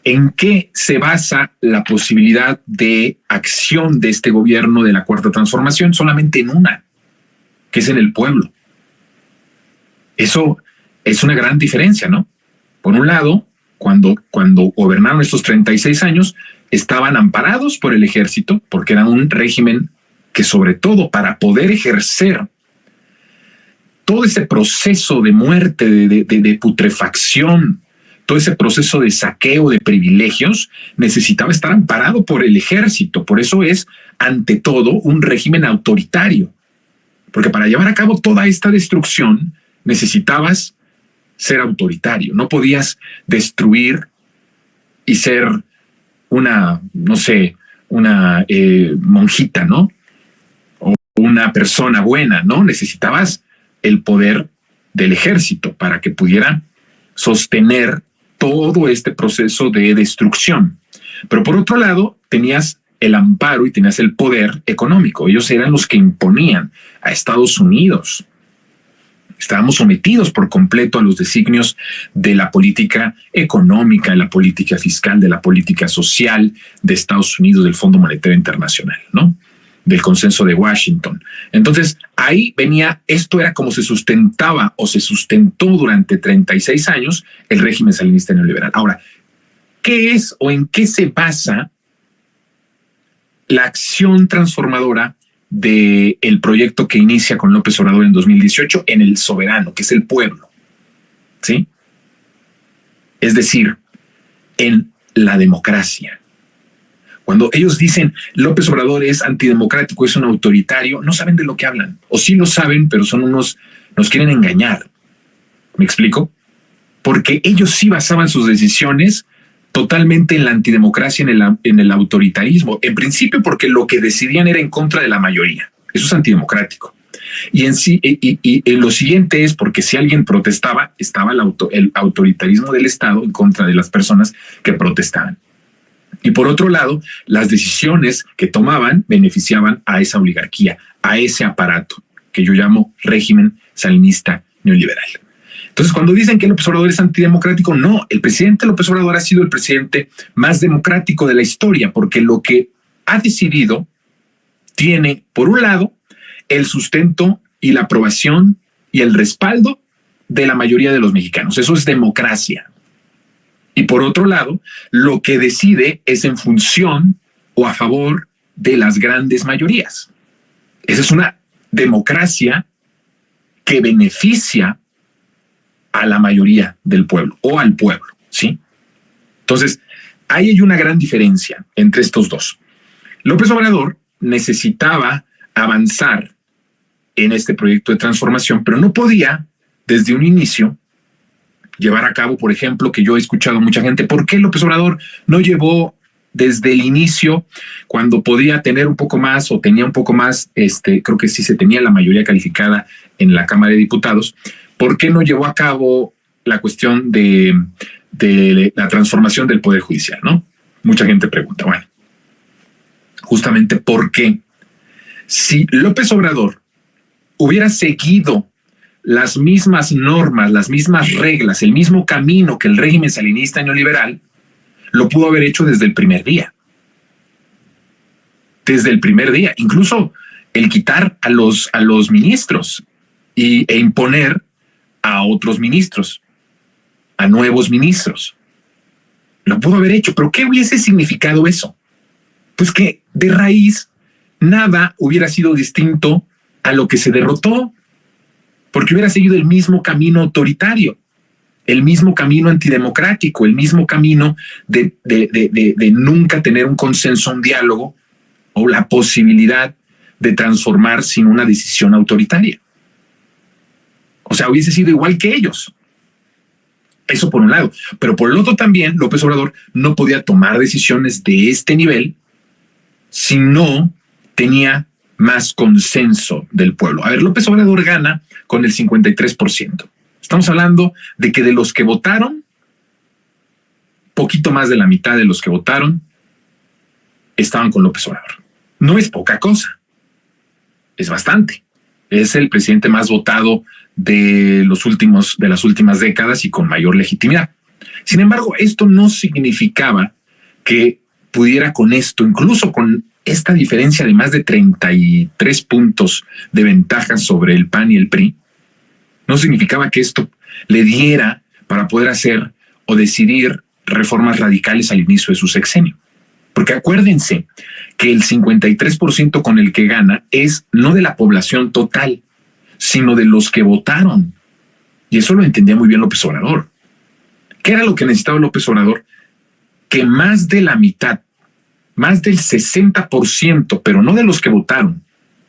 ¿En qué se basa la posibilidad de acción de este gobierno de la Cuarta Transformación? Solamente en una, que es en el pueblo. Eso es una gran diferencia, ¿no? Por un lado, cuando gobernaron estos 36 años, estaban amparados por el ejército, porque era un régimen que, sobre todo para poder ejercer todo ese proceso de muerte, de putrefacción, todo ese proceso de saqueo de privilegios, necesitaba estar amparado por el ejército. Por eso es, ante todo, un régimen autoritario. Porque para llevar a cabo toda esta destrucción, necesitabas ser autoritario. No podías destruir y ser una, no sé, una monjita, ¿no? O una persona buena, ¿no? Necesitabas el poder del ejército para que pudiera sostener todo este proceso de destrucción. Pero por otro lado, tenías el amparo y tenías el poder económico. Ellos eran los que imponían a Estados Unidos. Estábamos sometidos por completo a los designios de la política económica, de la política fiscal, de la política social de Estados Unidos, del Fondo Monetario Internacional, ¿no? Del Consenso de Washington. Entonces, ahí venía, esto era como se sustentaba o se sustentó durante 36 años el régimen salinista neoliberal. Ahora, ¿qué es o en qué se basa la acción transformadora del proyecto que inicia con López Obrador en 2018 en el soberano, que es el pueblo? ¿Sí? Es decir, en la democracia. Cuando ellos dicen López Obrador es antidemocrático, es un autoritario, no saben de lo que hablan. O sí lo saben, pero son nos quieren engañar. ¿Me explico? Porque ellos sí basaban sus decisiones totalmente en la antidemocracia, en el autoritarismo. En principio porque lo que decidían era en contra de la mayoría. Eso es antidemocrático. Y lo siguiente es porque si alguien protestaba, estaba el autoritarismo del Estado en contra de las personas que protestaban. Y por otro lado, las decisiones que tomaban beneficiaban a esa oligarquía, a ese aparato que yo llamo régimen salinista neoliberal. Entonces, cuando dicen que López Obrador es antidemocrático, no, el presidente López Obrador ha sido el presidente más democrático de la historia, porque lo que ha decidido tiene, por un lado, el sustento y la aprobación y el respaldo de la mayoría de los mexicanos. Eso es democracia. Y por otro lado, lo que decide es en función o a favor de las grandes mayorías. Esa es una democracia que beneficia a la mayoría del pueblo o al pueblo, ¿sí? Entonces, ahí hay una gran diferencia entre estos dos. López Obrador necesitaba avanzar en este proyecto de transformación, pero no podía, desde un inicio, llevar a cabo, por ejemplo, que yo he escuchado a mucha gente, ¿por qué López Obrador no llevó desde el inicio, cuando podía tener un poco más o tenía un poco más, creo que sí se tenía la mayoría calificada en la Cámara de Diputados, ¿por qué no llevó a cabo la cuestión de la transformación del Poder Judicial, ¿no? Mucha gente pregunta, bueno, justamente porque si López Obrador hubiera seguido las mismas normas, las mismas reglas, el mismo camino que el régimen salinista neoliberal, lo pudo haber hecho desde el primer día. Desde el primer día. Incluso el quitar a los ministros e imponer a otros ministros, a nuevos ministros. Lo pudo haber hecho, pero ¿qué hubiese significado eso? Pues que de raíz nada hubiera sido distinto a lo que se derrotó, porque hubiera seguido el mismo camino autoritario, el mismo camino antidemocrático, el mismo camino de nunca tener un consenso, un diálogo o la posibilidad de transformar sin una decisión autoritaria. O sea, hubiese sido igual que ellos. Eso por un lado. Pero por el otro también, López Obrador no podía tomar decisiones de este nivel si no tenía más consenso del pueblo. A ver, López Obrador gana con el 53%. Estamos hablando de que de los que votaron, poquito más de la mitad de los que votaron estaban con López Obrador. No es poca cosa, es bastante. Es el presidente más votado de las últimas décadas y con mayor legitimidad. Sin embargo, esto no significaba que pudiera con esto, incluso con esta diferencia de más de 33 puntos de ventaja sobre el PAN y el PRI, no significaba que esto le diera para poder hacer o decidir reformas radicales al inicio de su sexenio. Porque acuérdense que el 53% con el que gana es no de la población total, sino de los que votaron. Y eso lo entendía muy bien López Obrador. ¿Qué era lo que necesitaba López Obrador? Que más de la mitad, más del 60%, pero no de los que votaron,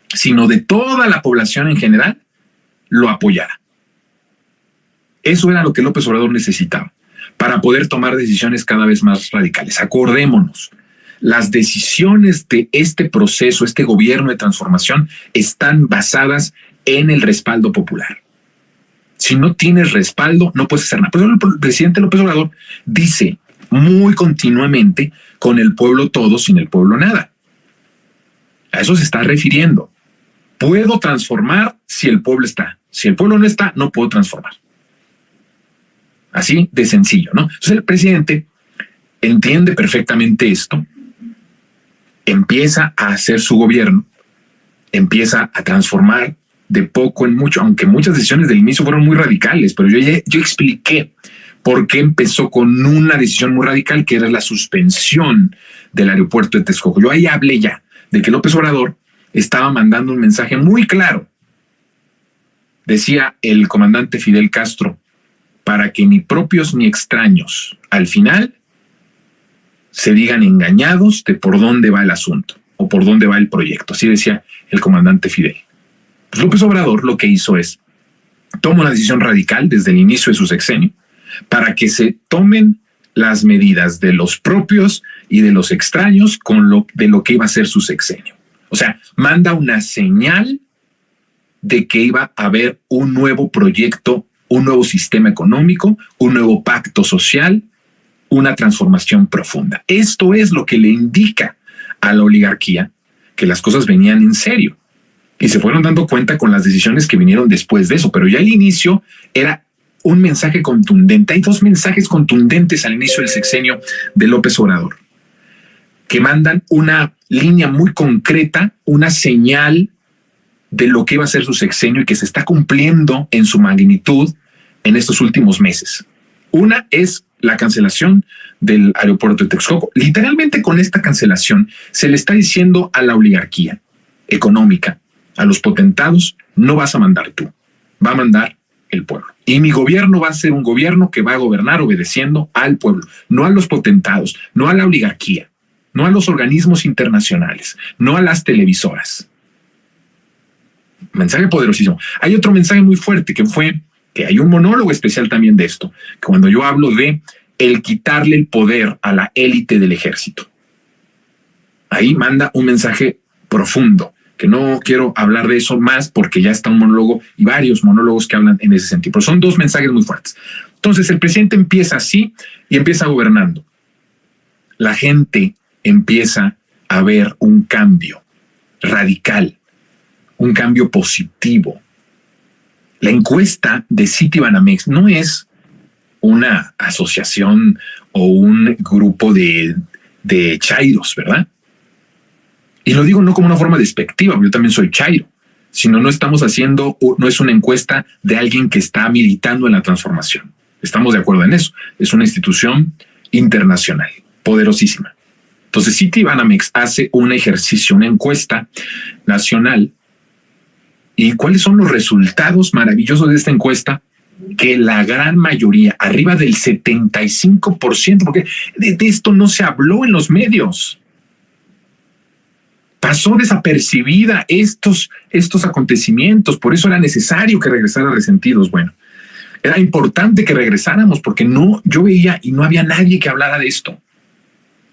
sino de toda la población en general, lo apoyara. Eso era lo que López Obrador necesitaba para poder tomar decisiones cada vez más radicales. Acordémonos, las decisiones de este proceso, este gobierno de transformación, están basadas en el respaldo popular. Si no tienes respaldo, no puedes hacer nada. Por eso el presidente López Obrador dice muy continuamente, con el pueblo todo, sin el pueblo nada. A eso se está refiriendo. Puedo transformar si el pueblo está. Si el pueblo no está, no puedo transformar. Así de sencillo, ¿no? Entonces el presidente entiende perfectamente esto, empieza a hacer su gobierno, empieza a transformar de poco en mucho, aunque muchas decisiones del inicio fueron muy radicales, pero yo expliqué por qué empezó con una decisión muy radical, que era la suspensión del aeropuerto de Texcoco. Yo ahí hablé ya de que López Obrador estaba mandando un mensaje muy claro. Decía el comandante Fidel Castro, para que ni propios ni extraños al final se digan engañados de por dónde va el asunto o por dónde va el proyecto. Así decía el comandante Fidel. Pues López Obrador lo que hizo es, toma una decisión radical desde el inicio de su sexenio para que se tomen las medidas de los propios y de los extraños de lo que iba a ser su sexenio. O sea, manda una señal de que iba a haber un nuevo proyecto, un nuevo sistema económico, un nuevo pacto social, una transformación profunda. Esto es lo que le indica a la oligarquía que las cosas venían en serio. Y se fueron dando cuenta con las decisiones que vinieron después de eso, pero ya al inicio era un mensaje contundente. Hay dos mensajes contundentes al inicio del sexenio de López Obrador, que mandan una línea muy concreta, una señal de lo que iba a ser su sexenio y que se está cumpliendo en su magnitud en estos últimos meses. Una es la cancelación del aeropuerto de Texcoco. Literalmente con esta cancelación se le está diciendo a la oligarquía económica, a los potentados, no vas a mandar tú, va a mandar el pueblo. Y mi gobierno va a ser un gobierno que va a gobernar obedeciendo al pueblo, no a los potentados, no a la oligarquía, no a los organismos internacionales, no a las televisoras. Mensaje poderosísimo. Hay otro mensaje muy fuerte que hay un monólogo especial también de esto, que cuando yo hablo de el quitarle el poder a la élite del ejército. Ahí manda un mensaje profundo, que no quiero hablar de eso más porque ya está un monólogo y varios monólogos que hablan en ese sentido, pero son dos mensajes muy fuertes. Entonces el presidente empieza así y empieza gobernando. La gente empieza a ver un cambio radical, un cambio positivo. La encuesta de Citibanamex no es una asociación o un grupo de chairos, ¿verdad? Y lo digo no como una forma despectiva, porque yo también soy chairo, sino no es una encuesta de alguien que está militando en la transformación. Estamos de acuerdo en eso. Es una institución internacional, poderosísima. Entonces, Citibanamex hace un ejercicio, una encuesta nacional. ¿Y cuáles son los resultados maravillosos de esta encuesta? Que la gran mayoría, arriba del 75%, porque de esto no se habló en los medios. Pasó desapercibida estos acontecimientos, por eso era necesario que regresara Resentidos. Bueno, era importante que regresáramos porque yo veía y no había nadie que hablara de esto.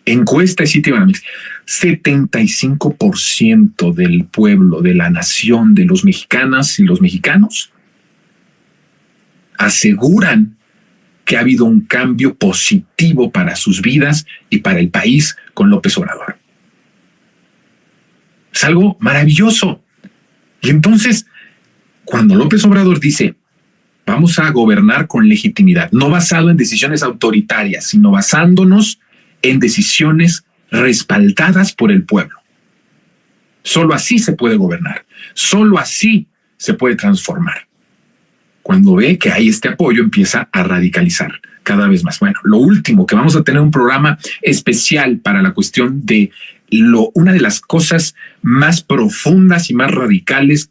Encuesta de Citibanamex, 75% del pueblo, de la nación, de los mexicanas y los mexicanos aseguran que ha habido un cambio positivo para sus vidas y para el país con López Obrador. Es algo maravilloso. Y entonces, cuando López Obrador dice, Vamos a gobernar con legitimidad, no basado en decisiones autoritarias, sino basándonos en decisiones respaldadas por el pueblo. Solo así se puede gobernar, solo así se puede transformar. Cuando ve que hay este apoyo, empieza a radicalizar cada vez más. Bueno, lo último, que vamos a tener un programa especial para la cuestión de una de las cosas más profundas y más radicales